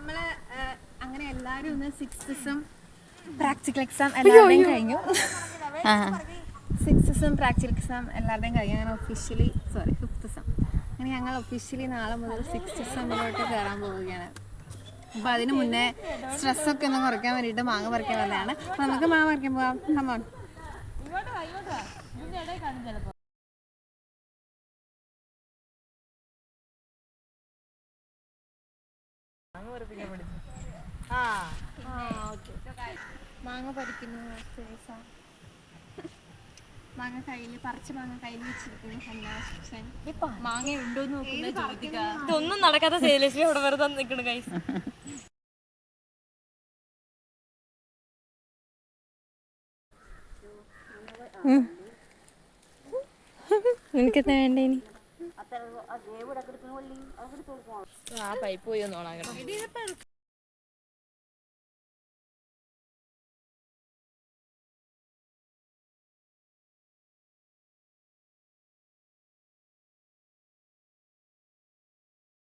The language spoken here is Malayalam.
നമ്മള് അങ്ങനെ എല്ലാവരും ഒന്ന് സിക്സ്തും പ്രാക്ടിക്കൽ എക്സാം എല്ലാവരുടെയും കഴിഞ്ഞു. സിക്സ്തും പ്രാക്ടിക്കൽ എക്സാം എല്ലാവരുടെയും കഴിഞ്ഞു. അങ്ങനെ ഒഫീഷ്യലി ഫിഫ്ത്ത് സെം അങ്ങനെ ഞങ്ങൾ ഒഫീഷ്യലി നാളെ മുതൽ സിക്സ്ത് സെമ്മിലോട്ട് കയറാൻ പോവുകയാണ്. അപ്പോൾ അതിന് മുന്നേ സ്ട്രെസ്സൊക്കെ ഒന്ന് കുറയ്ക്കാൻ വേണ്ടിയിട്ട് മാങ്ങ പറിക്കാൻ വന്നതാണ്. അപ്പോൾ നമുക്ക് മാങ്ങ പറിക്കാൻ പോകാം. കമോൺ. മാങ്ങ പറിക്കുന്നു. മാങ്ങ കയ്യിൽ പറിച്ച് മാങ്ങ കയ്യിൽ വെച്ചിരിക്കുന്നു. മാങ്ങ ഉണ്ടോന്ന് നോക്കുന്ന ഇതൊന്നും നടക്കാത്ത ശൈലശ്രീ അവിടെ വെറുതെ നിൽക്കണ കൈസ്. നിനക്കെന്താ വേണ്ട ഇനി? ആ പൈപ്പ് പോയി ഒന്ന് ഓണാക്കണം.